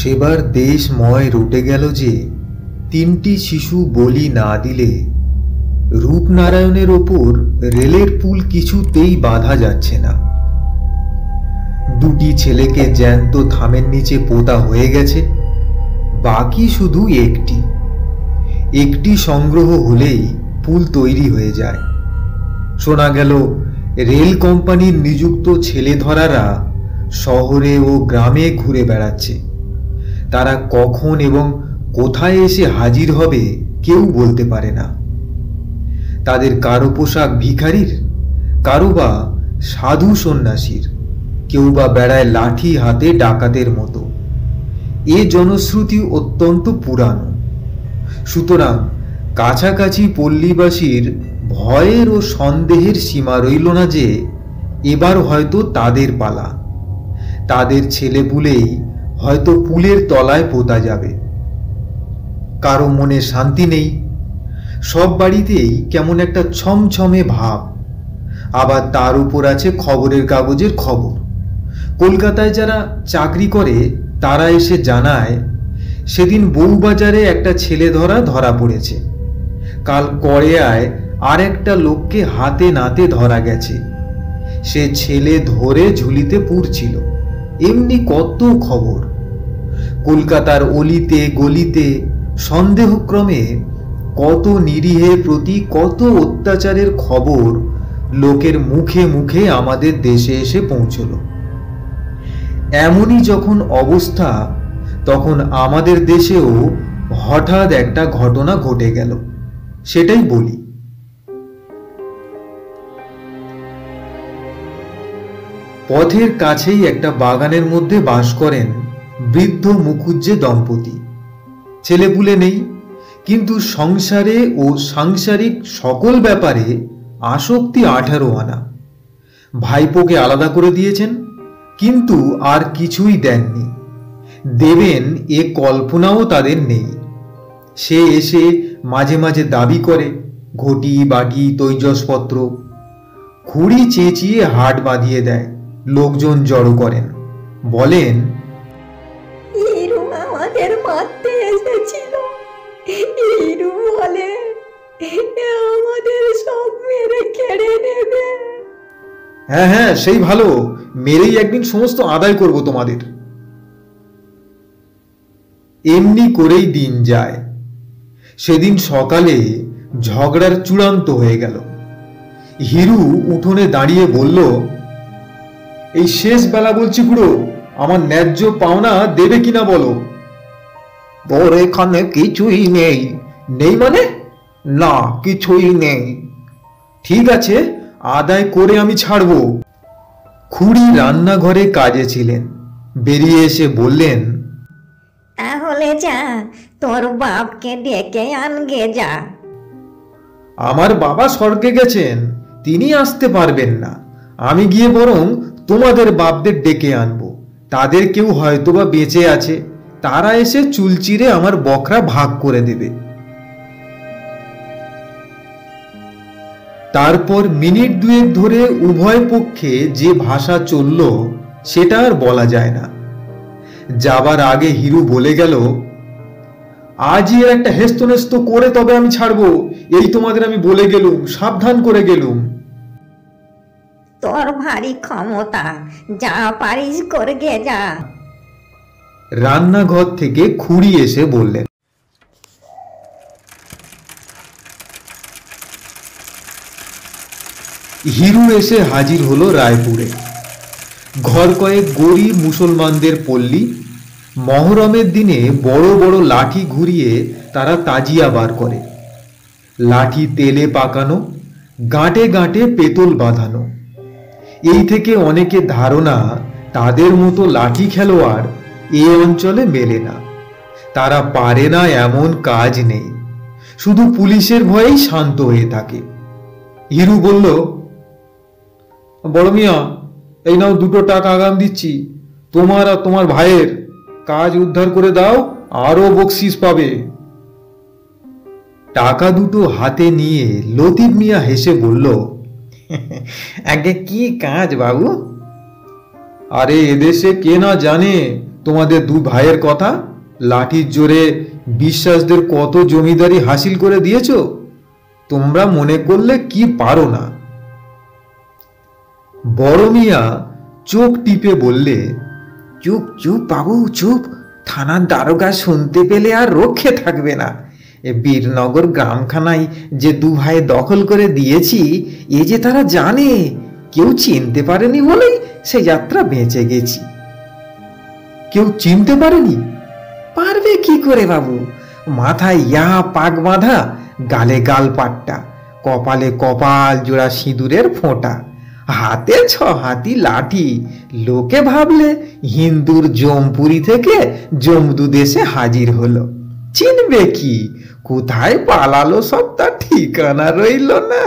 সেবার দেশময় রটে গেল যে তিনটি শিশু বলি না দিলে রূপনারায়ণের ওপর রেলের পুল কিছুতেই বাঁধা যাচ্ছে না। দুটি ছেলেকে জ্যান্ত থামের নিচে পোতা হয়ে গেছে, বাকি শুধু একটি সংগ্রহ হলেই পুল তৈরি হয়ে যায়। শোনা গেল রেল কোম্পানির নিযুক্ত ছেলেধরারা শহরে ও গ্রামে ঘুরে বেড়াচ্ছে। তারা কখন এবং কোথায় এসে হাজির হবে কেউ বলতে পারে না। তাদের কারো পোশাক ভিখারির, কারো বা সাধু সন্ন্যাসীর, কেউ বা বেড়ায় লাঠি হাতে ডাকাতের মতো। এ জনশ্রুতি অত্যন্ত পুরানো। সুতরাং কাছাকাছি পল্লীবাসীর ভয়ের ও সন্দেহের সীমা রইল না যে এবার হয়তো তাদের পালা। তাদের ছেলেপুলেই হয়তো পুলের তলায় পোতা যাবে। কারো মনে শান্তি নেই। সব বাড়িতেই কেমন একটা ছমছমে ভাব। আবার তার উপর আছে খবরের কাগজের খবর। কলকাতায় যারা চাকরি করে তারা এসে জানায়, সেদিন বউবাজারে একটা ছেলে ধরা পড়েছে। কাল কড়েয়ায় আর একটা লোককে হাতে নাতে ধরা গেছে। সে ছেলে ধরে ঝুলিতে পুড়ছিল। এমনি কত খবর। কলকাতার অলিতে গলিতে সন্দেহক্রমে কত নিরীহের প্রতি কত অত্যাচারের খবর লোকের মুখে মুখে আমাদের দেশে এসে পৌঁছল। এমনই যখন অবস্থা, তখন আমাদের দেশেও হঠাৎ একটা ঘটনা ঘটে গেল। সেটাই বলি। পথের কাছেই একটা বাগানের মধ্যে বাস করেন বৃদ্ধ মুখুজ্জে দম্পতি। ছেলেপুলে নেই, কিন্তু সংসারে ও সাংসারিক সকল ব্যাপারে আসক্তি 18 আনা। ভাইপোকে আলাদা করে দিয়েছেন, কিন্তু আর কিছুই দেননি। দেবেন এ কল্পনাও তাদের নেই। সে এসে মাঝে মাঝে দাবি করে ঘটি বাটি তৈজসপত্র। খুঁড়ি চেঁচিয়ে হাট বাঁধিয়ে দেয়। লোকজন জড়ো করেন, বলেন, হিরু আমাদের মারতে এসেছিল। হিরু বলে আমাদের সব মেরে কেড়ে নেবে। হ্যাঁ হ্যাঁ, সেই ভালো, মেরেই একদিন সমস্ত আদায় করব তোমাদের। এমনি করেই দিন যায়। সেদিন সকালে ঝগড়ার চূড়ান্ত হয়ে গেল। হিরু উঠোনে দাঁড়িয়ে বলল, এই শেষ বেলা বলছি খুড়ো, আমার ন্যায্য পাওনা দেবে কিনা বলো। তোর এখানে কিছুই নেই। নেই মানে? না, কিছুই নেই। ঠিক আছে, আদায় করে আমি ছাড়ব। খুড়ি রান্নাঘরে কাজে ছিলেন। বেরিয়ে এসে বললেন, তাহলে যা, তোর বাপকে ডেকে আনগে যা। আমার বাবা স্বর্গে গেছেন, তিনি আসতে পারবেন না। আমি গিয়ে বরং তোমাদের বাপদের ডেকে আনবো। তাদের কেউ হয়তোবা বেঁচে আছে, তারা এসে চুল চিরে আমার বকরা ভাগ করে দেবে। তারপর মিনিট দুয়েক ধরে উভয় পক্ষে যে ভাষা চলল সেটা আর বলা যায় না। যাবার আগে হিরু বলে গেল, আজই এর একটা হেস্তনেস্ত করে তবে আমি ছাড়বো। এই তোমাদের আমি বলে গেলুম, সাবধান করে গেলুম। তোর ভারী ক্ষমতা, যা পারিস করগে যা। রান্নাঘর থেকে খুড়ি এসে বললেন। হিরু এসে হাজির হলো রায়পুরে। ঘর কয়েক গরিব মুসলমানদের পল্লী। মহরমের দিনে বড় বড় লাঠি ঘুরিয়ে তারা তাজিয়া বার করে। লাঠি তেলে পাকানো, গাঁটে গাঁটে পেতল বাঁধানো। এই থেকে অনেকে ধারণা তাদের মতো লাঠি খেলোয়াড় এ অঞ্চলে মেলে না। তারা পারে না এমন কাজ নেই, শুধু পুলিশের ভয়েই শান্ত হয়ে থাকে। হিরু বলল, বড় মিয়া, এই নাও 2 টাকা আগাম দিচ্ছি। তোমার আর তোমার ভাইয়ের কাজ উদ্ধার করে দাও, আরো বকশিস পাবে। টাকা দুটো হাতে নিয়ে লতিফ মিয়া হেসে বলল, আগে কি কাজ বাবু? আরে এদেশে কে না জানে তোমাদের দু ভাইয়ের কথা? লাঠির জোরে বিশ্বাসদের কত জমিদারি হাসিল করে দিয়েছো, তোমরা মনে করলে কি পারো না। বড় মিয়া চোখ টিপে বললে, চুপ চুপ বাবু চুপ, থানার দারোগা শুনতে পেলে আর রক্ষে থাকবে না। এ বীরনগর গ্রামখানায় যে দু ভাই দখল করে দিয়েছি, এ যে তারা জানে, কেউ চিনতে পারেনি বলেই সে যাত্রা বেঁচে গেছি। কেউ চিনতে পারেনি? পারবে কি করে বাবু? মাথায় ইয়া পাক বাঁধা, গালে গাল পাট্টা, কপালে কপাল জোড়া সিঁদুরের ফোঁটা, হাতে 6 হাতি লাঠি। লোকে ভাবলে হিন্দুর জমপুরি থেকে জমদু দেশে হাজির হলো। চিনবে কি? কোথায় পালালো সব তার ঠিকানা রইল না।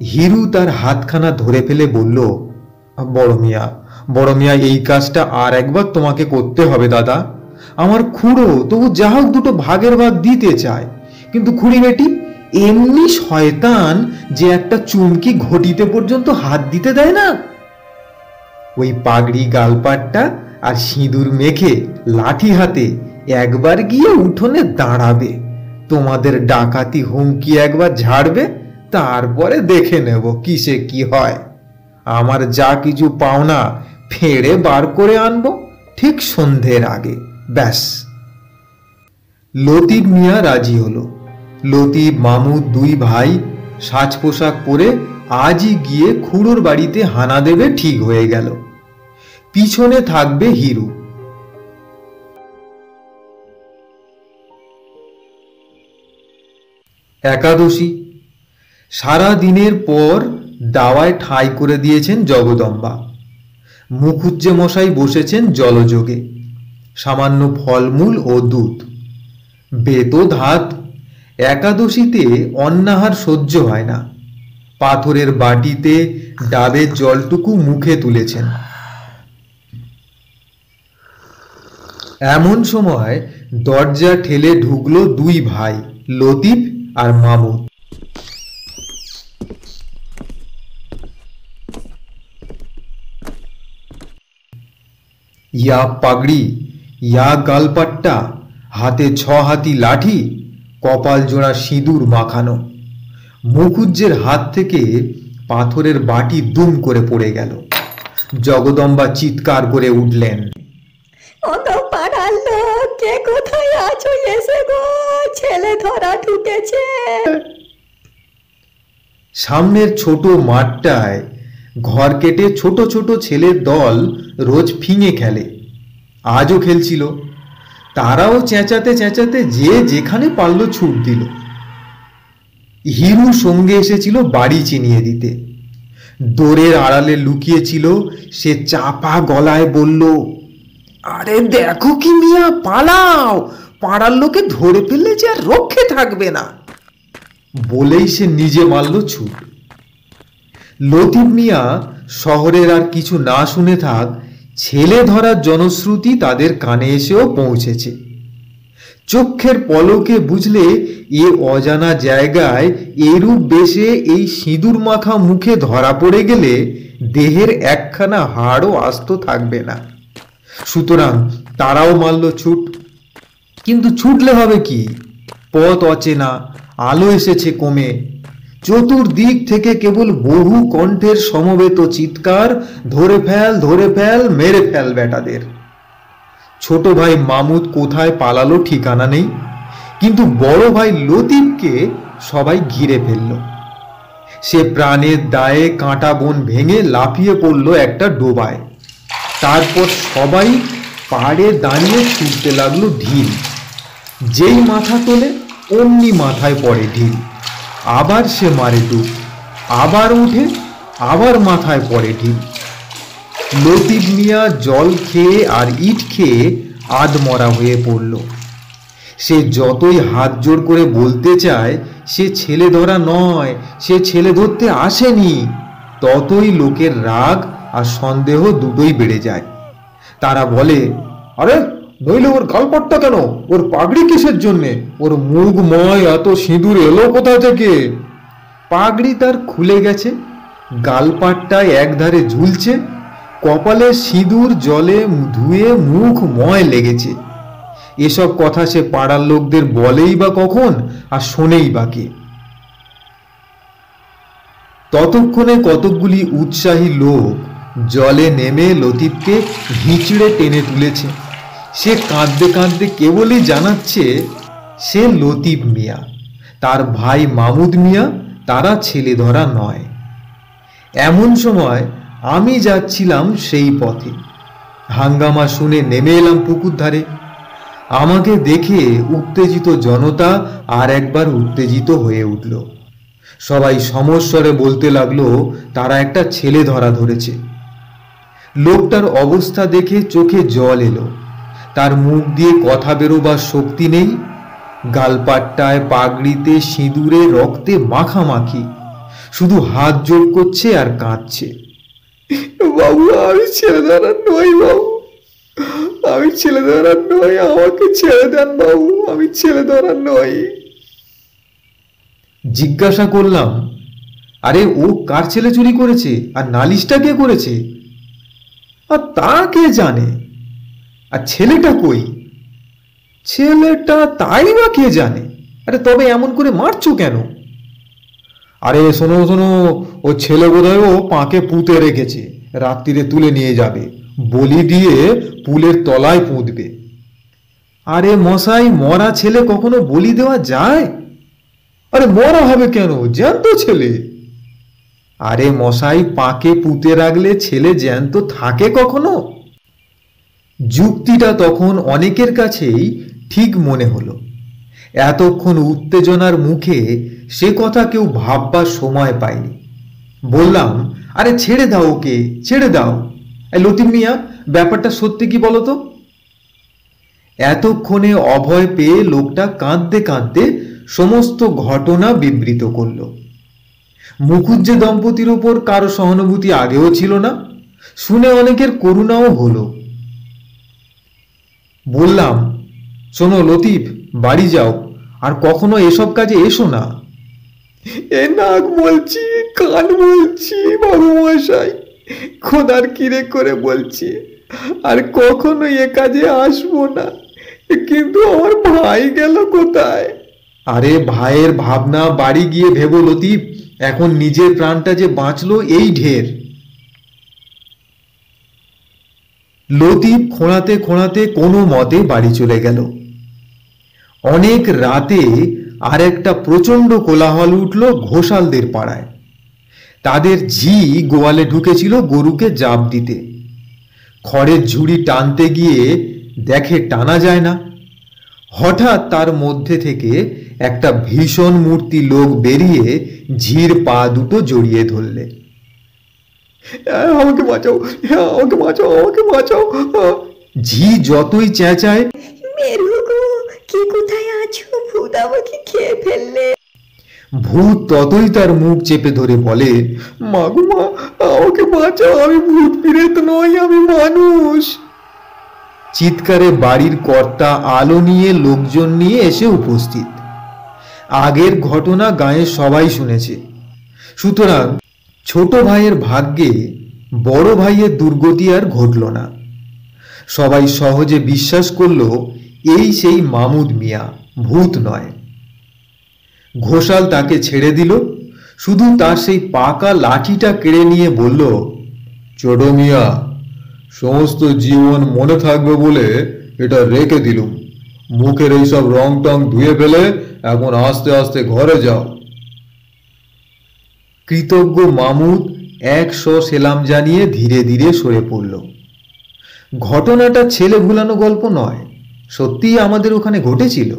হিরু তার হাতখানা ধরে ফেলে বলল, বড় মিয়া এই কাজটা আর একবার তোমাকে করতে হবে দাদা। আমার খুড়ো তবু যা হোক দুটো ভাগের ভাগ দিতে চায়, কিন্তু খুড়ি বেটি এমনি শয়তান যে একটা চুমকি ঘটিতে পর্যন্ত হাত দিতে দেয় না। ওই পাগড়ি গালপাটটা আর সিঁদুর মেখে লাঠি হাতে একবার গিয়ে উঠোনে দাঁড়াবে, তোমাদের ডাকাতি হুমকি একবার ঝাড়বে, তারপরে দেখে নেব কিসে কি হয়। আমার যা কিছু পাওনা ফেড়ে বার করে আনবো ঠিক সন্ধ্যের আগে, ব্যাস। লতিফ মিয়া রাজি হলো। লতিফ মামুদ দুই ভাই সাজ পোশাক পরে আজই গিয়ে খুড়োর বাড়িতে হানা দেবে ঠিক হয়ে গেল। পিছনে থাকবে হিরু। একাদশী। সারা দিনের পর দাওয়ায় ঠাঁই করে দিয়েছেন জগদম্বা। মুখুজ্জে মশাই বসেছেন জলযোগে, সামান্য ফলমূল ও দুধ। বেতধাত একাদশীতে অন্নাহার সহ্য হয় না। পাথরের বাটিতে ডাবের জলটুকু মুখে তুলেছেন। এমন সময় দরজা ঠেলে ঢুকলো দুই ভাই, লতিফ আর মামুদ। ইয়া পাগড়ি, ইয়া গালপাট্টা, হাতে 6 হাতি লাঠি, কপাল জোড়া সিঁদুর মাখানো। মুখুজ্জের হাত থেকে পাথরের বাটি দুম করে পড়ে গেল। জগদম্বা চিৎকার করে উঠলেন, ও তো পাড়ার লোক, কে কোথায় আছো? এসে গো, ছেলে ধরা ঢুকেছে। সামনের ছোট মাঠটায় ঘর কেটে ছোট ছোট ছেলের দল রোজ ফিঙে খেলে, আজও খেলছিল। তারাও চেঁচাতে চেঁচাতে যে যেখানে পারল ছুট দিল। হিরু সঙ্গে এসেছিল বাড়ি চিনিয়ে দিতে। দোরের আড়ালে লুকিয়েছিল, সে চাপা গলায় বলল, আরে দেখো কি মিয়া, পালাও, পাড়ার লোকে ধরে ফেললে যে আর রক্ষে থাকবে না। বলেই সে নিজে মারল ছুট। লতিফ মিয়া শহরের আর কিছু না শুনে থাক, ছেলে ধরার জনশ্রুতি তাদের কানে এসেও পৌঁছেছে। চক্ষের পলকে বুঝলে এ অজানা জায়গায় এরূপ বেশে এই সিঁদুর মাখা মুখে ধরা পড়ে গেলে দেহের একখানা হাড়ও আস্ত থাকবে না। সুতরাং তারাও মারল ছুট। কিন্তু ছুটলে হবে কি? পথ অচেনা, আলো এসেছে কমে। চতুর্দিক থেকে কেবল বহু কণ্ঠের সমবেত চিৎকার, ধরে ফেল, ধরে ফেল, মেরে ফেল বেটাদের। ছোট ভাই মামুদ কোথায় পালালো ঠিকানা নেই, কিন্তু বড় ভাই লতিফকে সবাই ঘিরে ফেলল। সে প্রাণের দায়ে কাঁটা বন ভেঙে লাফিয়ে পড়ল একটা ডোবায়। তারপর সবাই পাড়ে দাঁড়িয়ে ছুটতে লাগলো ঢিল। যেই মাথা তোলে অমনি মাথায় পড়ে ঢিল। আবার সে মারে ডুব, আবার উঠে, আবার মাথায় পড়ে ঢিল। লতিফ মিয়া জল খেয়ে আর ইট খেয়ে আধমরা হয়ে পড়ল। সে যতই হাত জোড় করে বলতে চায় সে ছেলে ধরা নয়, সে ছেলে ধরতে আসেনি, ততই লোকের রাগ আর সন্দেহ দুটোই বেড়ে যায়। তারা বলে, আরে নইলে ওর গালপাট্টা কেন? ওর পাগড়ি কিসের জন্যে? ওর মুখময় এত সিঁদুর এলো কোথা থেকে? পাগড়ি তার খুলে গেছে, গালপাট্টায় একধারে ঝুলছে, কপালে সিঁদুর জলে ধুয়ে মুখ ময় লেগেছে। এসব কথা সে পাড়ার লোকদের বলেই বা কখন, আর শোনেই বা কে? ততক্ষণে কতকগুলি উৎসাহী লোক জলে নেমে লতিফকে হিঁচড়ে টেনে তুলেছে। সে কাঁদতে কাঁদতে কেবলই জানাচ্ছে সে লতিফ মিয়া, তার ভাই মামুদ মিয়া, তারা ছেলে ধরা নয়। এমন সময় আমি যাচ্ছিলাম সেই পথে। হাঙ্গামা শুনে নেমে এলাম পুকুর ধারে। আমাকে দেখে উত্তেজিত জনতা আর একবার উত্তেজিত হয়ে উঠল। সবাই সমস্বরে বলতে লাগলো তারা একটা ছেলে ধরেছে। লোকটার অবস্থা দেখে চোখে জল এলো। তার মুখ দিয়ে কথা বেরোবার শক্তি নেই। গালপাট্টায়, পাগড়িতে, সিঁদুরে, রক্তে মাখামাখি। শুধু হাত জোর করছে আর কাঁদছে। বাবু, আমি ছেলে ধরার নই বাবু, আমি ছেলে ধরার নই, আমাকে ছেড়ে দেন বাবু, আমি ছেলে ধরার নই। জিজ্ঞাসা করলাম, আরে ও কার ছেলে চুরি করেছে আর নালিশটা কে করেছে? আর তা কে জানে? আর ছেলেটা কই? ছেলেটা তাই বা কে জানে? আরে তবে এমন করে মারছো কেন? আরে শোনো শোনো, ও ছেলে বোধহয় ও পাকে পুঁতে রেখেছে, রাত্রিরে তুলে নিয়ে যাবে, বলি দিয়ে পুলের তলায় পুঁতবে। আরে মশাই, মরা ছেলে কখনো বলি দেওয়া যায়? আরে মরা হবে কেন, জ্যান্ত ছেলে। আরে মশাই, পাকে পুঁতে রাখলে ছেলে জ্যান্ত থাকে কখনো? যুক্তিটা তখন অনেকের কাছেই ঠিক মনে হলো। এতক্ষণ উত্তেজনার মুখে সে কথা কেউ ভাববার সময় পায়নি। বললাম, আরে ছেড়ে দাও ওকে, ছেড়ে দাও। লতিফ মিয়া, ব্যাপারটা সত্যি কি বলো তো? এতক্ষণে অভয় পেয়ে লোকটা কাঁদতে কাঁদতে সমস্ত ঘটনা বিবৃত করল। মুখুজ্জে দম্পতির উপর কারো সহানুভূতি আগেও ছিল না, শুনে অনেকের করুণাও হলো। বললাম, শোনো লতিফ, বাড়ি যাও, আর কখনো এসব কাজে এসো না। এ নাক বলছি, কান বলছি বাবু মশাই, খোদার কিরে করে বলছি, আর কখনো এ কাজে আসবো না। কিন্তু আমার ভাই গেল কোথায়? আরে ভাইয়ের ভাবনা বাড়ি গিয়ে ভেবো লতিফ, এখন নিজের প্রাণটা যে বাঁচলো এই ঢের। লতিফ খোঁড়াতে খোঁড়াতে কোনো মতে বাড়ি চলে গেল। অনেক রাতে আর একটা প্রচণ্ড কোলাহল উঠল ঘোষালদের পাড়ায়। তাদের ঝি গোয়ালে ঢুকেছিল গরুকে জাপ দিতে। খড়ের ঝুড়ি টানতে গিয়ে দেখে টানা যায় না। হঠাৎ তার মধ্যে থেকে একটা ভীষণ মূর্তি লোক বেরিয়ে ঝির পা দুটো জড়িয়ে ধরলে। আমাকে বাঁচাও, আমাকে বাঁচাও, আমাকে বাঁচাও। ঝি যতই চেঁচায়, মেরু গো, কি কোথায় আছো? ভূত আমাকে খেয়ে ফেললে। ভূত ততই তার মুখ চেপে ধরে বলে, মাগো মা, আমাকে বাঁচাও, আমি ভূত প্রেত নই, আমি মানুষ। চিৎকারে বাড়ির কর্তা আলো নিয়ে, লোকজন নিয়ে এসে উপস্থিত। আগের ঘটনা গাঁয়ের সবাই শুনেছে, সুতরাং ছোট ভাইয়ের ভাগ্যে বড় ভাইয়ের দুর্গতি আর ঘটল না। সবাই সহজে বিশ্বাস করল এই সেই মামুদ মিয়া, ভূত নয়। ঘোষাল তাকে ছেড়ে দিল, শুধু তার সেই পাকা লাঠিটা কেড়ে নিয়ে বলল, ছোট মিয়া, সমস্ত জীবন মনে থাকবে বলে এটা রেখে দিলুম। মুখের এইসব রং টং ধুয়ে ফেলে এখন আস্তে আস্তে ঘরে যাও। কৃতজ্ঞ মামুদ 100 সেলাম জানিয়ে ধীরে ধীরে সরে পড়ল। ঘটনাটা ছেলে ভুলানো গল্প নয়, সত্যিই আমাদের ওখানে ঘটেছিল।